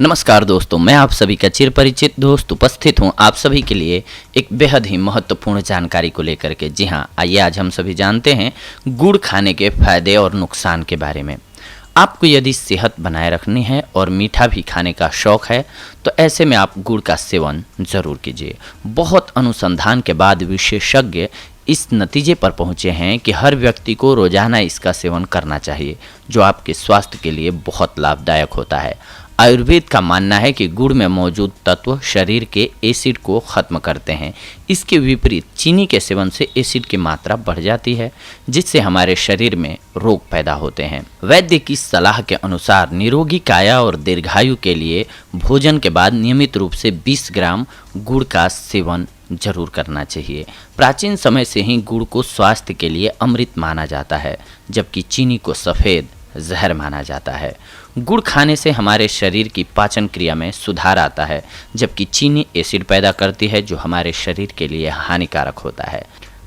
नमस्कार दोस्तों, मैं आप सभी का चिरपरिचित दोस्त उपस्थित हूं आप सभी के लिए एक बेहद ही महत्वपूर्ण जानकारी को लेकर के। जी हां, आइए आज हम सभी जानते हैं गुड़ खाने के फायदे और नुकसान के बारे में। आपको यदि सेहत बनाए रखनी है और मीठा भी खाने का शौक है तो ऐसे में आप गुड़ का सेवन ज़रूर कीजिए। बहुत अनुसंधान के बाद विशेषज्ञ इस नतीजे पर पहुंचे हैं कि हर व्यक्ति को रोजाना इसका सेवन करना चाहिए, जो आपके स्वास्थ्य के लिए बहुत लाभदायक होता है। आयुर्वेद का मानना है कि गुड़ में मौजूद तत्व शरीर के एसिड को खत्म करते हैं। इसके विपरीत चीनी के सेवन से एसिड की मात्रा बढ़ जाती है, जिससे हमारे शरीर में रोग पैदा होते हैं। वैद्य की सलाह के अनुसार निरोगी काया और दीर्घायु के लिए भोजन के बाद नियमित रूप से 20 ग्राम गुड़ का सेवन जरूर करना चाहिए। प्राचीन समय से ही गुड़ को स्वास्थ्य के लिए अमृत माना जाता है, जबकि चीनी को सफ़ेद जहर माना जाता है। गुड़ खाने से हमारे शरीर की पाचन क्रिया में सुधार आता है, जबकि चीनी एसिड पैदा करती है जो हमारे शरीर के लिए हानिकारक होता है।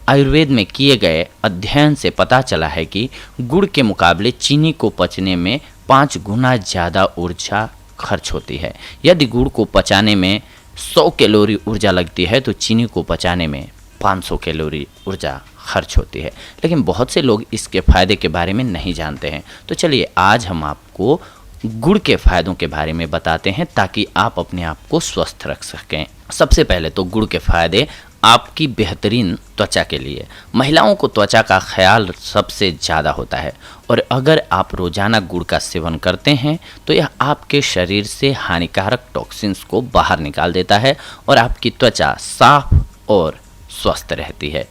आयुर्वेद में किए गए अध्ययन से पता चला है कि गुड़ के मुकाबले चीनी को पचने में 5 गुना ज़्यादा ऊर्जा खर्च होती है। यदि गुड़ को पचाने में 100 कैलोरी ऊर्जा लगती है तो चीनी को पचाने में 500 कैलोरी ऊर्जा खर्च होती है। लेकिन बहुत से लोग इसके फ़ायदे के बारे में नहीं जानते हैं। तो चलिए आज हम आपको गुड़ के फ़ायदों के बारे में बताते हैं ताकि आप अपने आप को स्वस्थ रख सकें। सबसे पहले तो गुड़ के फ़ायदे आपकी बेहतरीन त्वचा के लिए। महिलाओं को त्वचा का ख्याल सबसे ज़्यादा होता है और अगर आप रोज़ाना गुड़ का सेवन करते हैं तो यह आपके शरीर से हानिकारक टॉक्सिन्स को बाहर निकाल देता है और आपकी त्वचा साफ और स्वस्थ रहती है।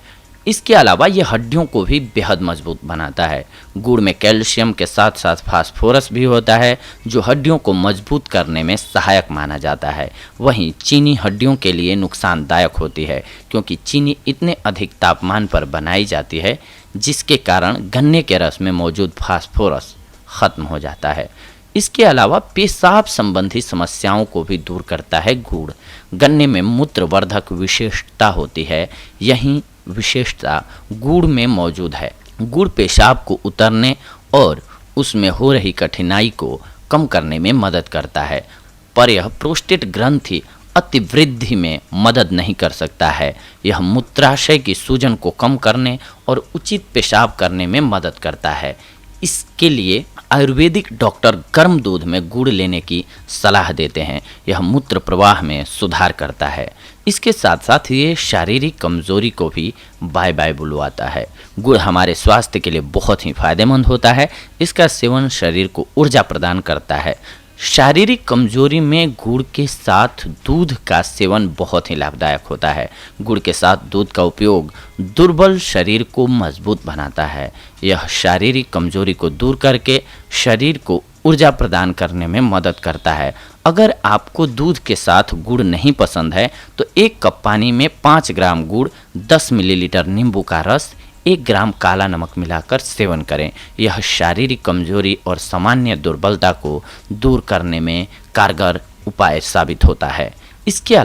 इसके अलावा ये हड्डियों को भी बेहद मजबूत बनाता है। गुड़ में कैल्शियम के साथ साथ फास्फोरस भी होता है, जो हड्डियों को मजबूत करने में सहायक माना जाता है। वहीं चीनी हड्डियों के लिए नुकसानदायक होती है, क्योंकि चीनी इतने अधिक तापमान पर बनाई जाती है जिसके कारण गन्ने के रस में मौजूद फास्फोरस खत्म हो जाता है। इसके अलावा पेशाब संबंधी समस्याओं को भी दूर करता है गुड़। गन्ने में मूत्रवर्धक विशेषता होती है, यही विशेषता गुड़ में मौजूद है। गुड़ पेशाब को उतरने और उसमें हो रही कठिनाई को कम करने में मदद करता है, पर यह प्रोस्टेट ग्रंथि अतिवृद्धि में मदद नहीं कर सकता है। यह मूत्राशय की सूजन को कम करने और उचित पेशाब करने में मदद करता है। इसके लिए आयुर्वेदिक डॉक्टर गर्म दूध में गुड़ लेने की सलाह देते हैं। यह मूत्र प्रवाह में सुधार करता है। इसके साथ साथ ये शारीरिक कमजोरी को भी बाय बाय बुलवाता है। गुड़ हमारे स्वास्थ्य के लिए बहुत ही फायदेमंद होता है। इसका सेवन शरीर को ऊर्जा प्रदान करता है। शारीरिक कमजोरी में गुड़ के साथ दूध का सेवन बहुत ही लाभदायक होता है। गुड़ के साथ दूध का उपयोग दुर्बल शरीर को मजबूत बनाता है। यह शारीरिक कमजोरी को दूर करके शरीर को ऊर्जा प्रदान करने में मदद करता है। अगर आपको दूध के साथ गुड़ नहीं पसंद है तो 1 कप पानी में 5 ग्राम गुड़, 10 मिलीलीटर नींबू का रस, 1 ग्राम काला नमक मिलाकर सेवन करें। यह शारीरिक कमजोरी और सामान्य दुर्बलता को दूर करने में कारगर उपाय साबित होता है। इसके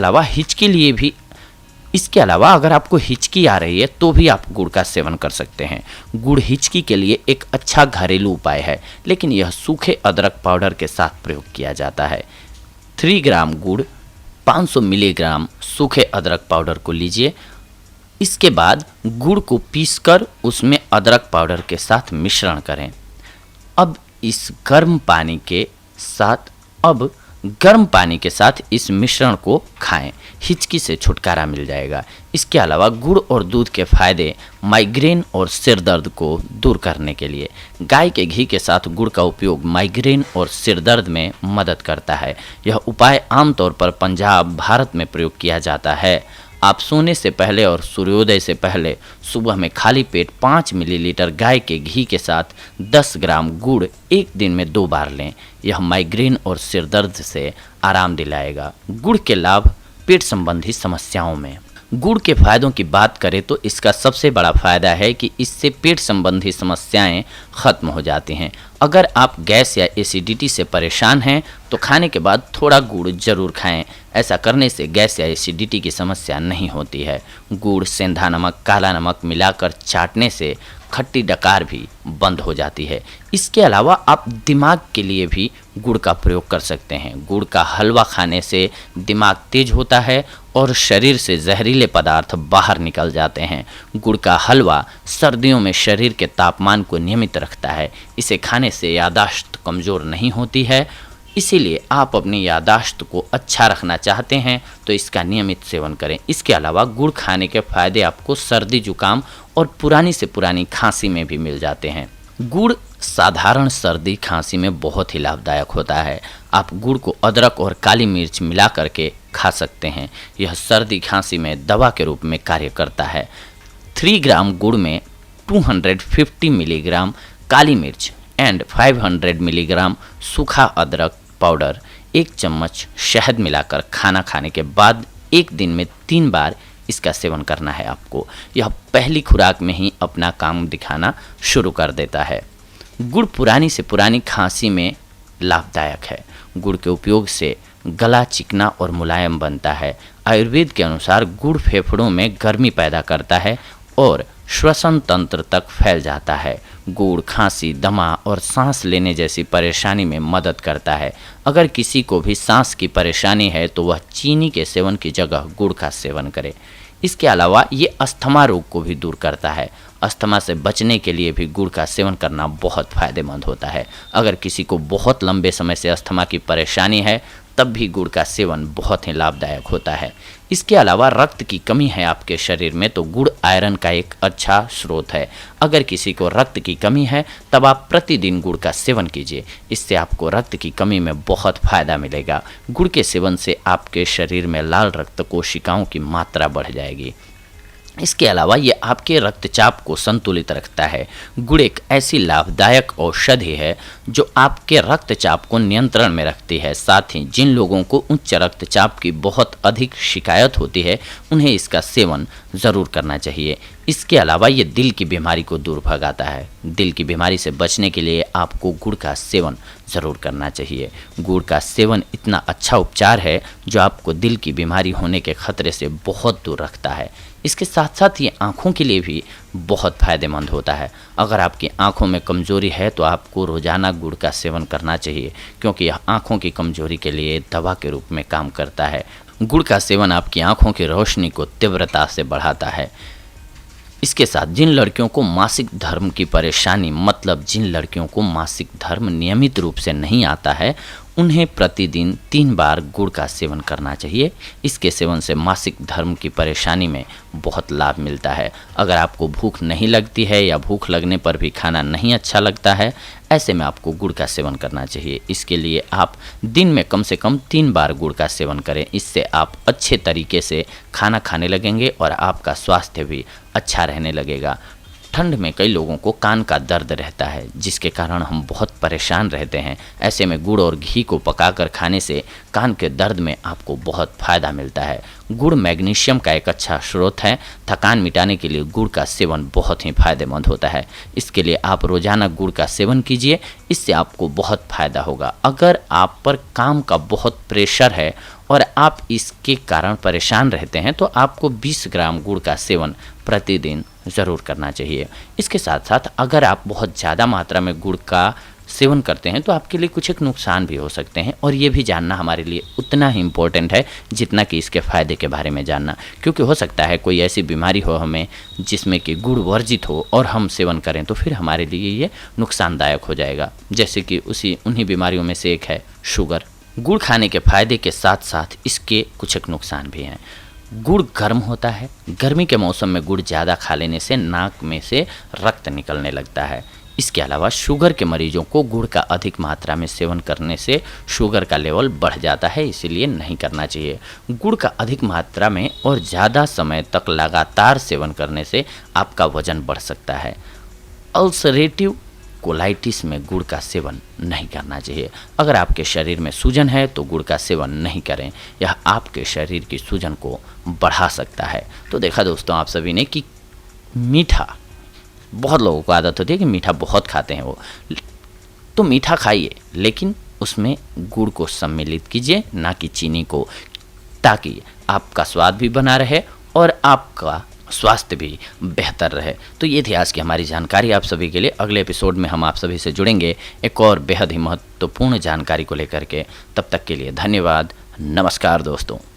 अलावा अगर आपको हिचकी आ रही है तो भी आप गुड़ का सेवन कर सकते हैं। गुड़ हिचकी के लिए एक अच्छा घरेलू उपाय है, लेकिन यह सूखे अदरक पाउडर के साथ प्रयोग किया जाता है। 3 ग्राम गुड़, 500 मिलीग्राम सूखे अदरक पाउडर को लीजिए। इसके बाद गुड़ को पीसकर उसमें अदरक पाउडर के साथ मिश्रण करें। अब गर्म पानी के साथ इस मिश्रण को खाएं। हिचकी से छुटकारा मिल जाएगा। इसके अलावा गुड़ और दूध के फायदे माइग्रेन और सिर दर्द को दूर करने के लिए। गाय के घी के साथ गुड़ का उपयोग माइग्रेन और सिर दर्द में मदद करता है। यह उपाय आमतौर पर पंजाब, भारत में प्रयोग किया जाता है। आप सोने से पहले और सूर्योदय से पहले सुबह में खाली पेट 5 मिलीलीटर गाय के घी के साथ 10 ग्राम गुड़ 1 दिन में 2 बार लें। यह माइग्रेन और सिर दर्द से आराम दिलाएगा। गुड़ के लाभ पेट संबंधी समस्याओं में। गुड़ के फायदों की बात करें तो इसका सबसे बड़ा फायदा है कि इससे पेट संबंधी समस्याएं खत्म हो जाती हैं। अगर आप गैस या एसिडिटी से परेशान हैं तो खाने के बाद थोड़ा गुड़ जरूर खाएं। ऐसा करने से गैस या एसिडिटी की समस्या नहीं होती है। गुड़, सेंधा नमक, काला नमक मिलाकर चाटने से खट्टी डकार भी बंद हो जाती है। इसके अलावा आप दिमाग के लिए भी गुड़ का प्रयोग कर सकते हैं। गुड़ का हलवा खाने से दिमाग तेज होता है और शरीर से जहरीले पदार्थ बाहर निकल जाते हैं। गुड़ का हलवा सर्दियों में शरीर के तापमान को नियमित रखता है। इसे खाने से याददाश्त कमज़ोर नहीं होती है। इसीलिए आप अपनी याददाश्त को अच्छा रखना चाहते हैं तो इसका नियमित सेवन करें। इसके अलावा गुड़ खाने के फायदे आपको सर्दी जुकाम और पुरानी से पुरानी खांसी में भी मिल जाते हैं। गुड़ साधारण सर्दी खांसी में बहुत ही लाभदायक होता है। आप गुड़ को अदरक और काली मिर्च मिला करके खा सकते हैं। यह सर्दी खांसी में दवा के रूप में कार्य करता है। 3 ग्राम गुड़ में 250 मिलीग्राम काली मिर्च एंड 500 मिलीग्राम सूखा अदरक पाउडर, 1 चम्मच शहद मिलाकर खाना खाने के बाद 1 दिन में 3 बार इसका सेवन करना है आपको। यह पहली खुराक में ही अपना काम दिखाना शुरू कर देता है। गुड़ पुरानी से पुरानी खांसी में लाभदायक है। गुड़ के उपयोग से गला चिकना और मुलायम बनता है। आयुर्वेद के अनुसार गुड़ फेफड़ों में गर्मी पैदा करता है और श्वसन तंत्र तक फैल जाता है। गुड़ खांसी, दमा और सांस लेने जैसी परेशानी में मदद करता है। अगर किसी को भी सांस की परेशानी है तो वह चीनी के सेवन की जगह गुड़ का सेवन करे। इसके अलावा ये अस्थमा रोग को भी दूर करता है। अस्थमा से बचने के लिए भी गुड़ का सेवन करना बहुत फायदेमंद होता है। अगर किसी को बहुत लंबे समय से अस्थमा की परेशानी है तब भी गुड़ का सेवन बहुत ही लाभदायक होता है। इसके अलावा रक्त की कमी है आपके शरीर में तो गुड़ आयरन का एक अच्छा स्रोत है। अगर किसी को रक्त की कमी है तब आप प्रतिदिन गुड़ का सेवन कीजिए। इससे आपको रक्त की कमी में बहुत फायदा मिलेगा। गुड़ के सेवन से आपके शरीर में लाल रक्त कोशिकाओं की मात्रा बढ़ जाएगी। इसके अलावा ये आपके रक्तचाप को संतुलित रखता है। गुड़ एक ऐसी लाभदायक औषधि है जो आपके रक्तचाप को नियंत्रण में रखती है। साथ ही जिन लोगों को उच्च रक्तचाप की बहुत अधिक शिकायत होती है उन्हें इसका सेवन ज़रूर करना चाहिए। इसके अलावा ये दिल की बीमारी को दूर भगाता है। दिल की बीमारी से बचने के लिए आपको गुड़ का सेवन ज़रूर करना चाहिए। गुड़ का सेवन इतना अच्छा उपचार है जो आपको दिल की बीमारी होने के खतरे से बहुत दूर रखता है। इसके साथ साथ ये आँखों के लिए भी बहुत फ़ायदेमंद होता है। अगर आपकी आँखों में कमज़ोरी है तो आपको रोज़ाना गुड़ का सेवन करना चाहिए क्योंकि यह आँखों की कमज़ोरी के लिए दवा के रूप में काम करता है। गुड़ का सेवन आपकी आँखों की रोशनी को तीव्रता से बढ़ाता है। इसके साथ जिन लड़कियों को मासिक धर्म की परेशानी मतलब जिन लड़कियों को मासिक धर्म नियमित रूप से नहीं आता है उन्हें प्रतिदिन 3 बार गुड़ का सेवन करना चाहिए। इसके सेवन से मासिक धर्म की परेशानी में बहुत लाभ मिलता है। अगर आपको भूख नहीं लगती है या भूख लगने पर भी खाना नहीं अच्छा लगता है ऐसे में आपको गुड़ का सेवन करना चाहिए। इसके लिए आप दिन में कम से कम 3 बार गुड़ का सेवन करें। इससे आप अच्छे तरीके से खाना खाने लगेंगे और आपका स्वास्थ्य भी अच्छा रहने लगेगा। ठंड में कई लोगों को कान का दर्द रहता है जिसके कारण हम बहुत परेशान रहते हैं। ऐसे में गुड़ और घी को पकाकर खाने से कान के दर्द में आपको बहुत फ़ायदा मिलता है। गुड़ मैग्नीशियम का एक अच्छा स्रोत है। थकान मिटाने के लिए गुड़ का सेवन बहुत ही फायदेमंद होता है। इसके लिए आप रोज़ाना गुड़ का सेवन कीजिए। इससे आपको बहुत फ़ायदा होगा। अगर आप पर काम का बहुत प्रेशर है और आप इसके कारण परेशान रहते हैं तो आपको 20 ग्राम गुड़ का सेवन प्रतिदिन ज़रूर करना चाहिए। इसके साथ साथ अगर आप बहुत ज़्यादा मात्रा में गुड़ का सेवन करते हैं तो आपके लिए कुछ एक नुकसान भी हो सकते हैं और ये भी जानना हमारे लिए उतना ही इम्पोर्टेंट है जितना कि इसके फ़ायदे के बारे में जानना। क्योंकि हो सकता है कोई ऐसी बीमारी हो हमें जिसमें कि गुड़ वर्जित हो और हम सेवन करें तो फिर हमारे लिए ये नुकसानदायक हो जाएगा। जैसे कि उन्हीं बीमारियों में से एक है शुगर। गुड़ खाने के फ़ायदे के साथ साथ इसके कुछ एक नुकसान भी हैं। गुड़ गर्म होता है। गर्मी के मौसम में गुड़ ज़्यादा खा लेने से नाक में से रक्त निकलने लगता है। इसके अलावा शुगर के मरीजों को गुड़ का अधिक मात्रा में सेवन करने से शुगर का लेवल बढ़ जाता है, इसीलिए नहीं करना चाहिए। गुड़ का अधिक मात्रा में और ज़्यादा समय तक लगातार सेवन करने से आपका वजन बढ़ सकता है। अल्सरेटिव कोलाइटिस में गुड़ का सेवन नहीं करना चाहिए। अगर आपके शरीर में सूजन है तो गुड़ का सेवन नहीं करें, यह आपके शरीर की सूजन को बढ़ा सकता है। तो देखा दोस्तों आप सभी ने कि मीठा, बहुत लोगों को आदत होती है कि मीठा बहुत खाते हैं वो, तो मीठा खाइए लेकिन उसमें गुड़ को सम्मिलित कीजिए, ना कि चीनी को, ताकि आपका स्वाद भी बना रहे और आपका स्वास्थ्य भी बेहतर रहे। तो ये थी आज की हमारी जानकारी आप सभी के लिए। अगले एपिसोड में हम आप सभी से जुड़ेंगे एक और बेहद ही महत्वपूर्ण जानकारी को लेकर के। तब तक के लिए धन्यवाद। नमस्कार दोस्तों।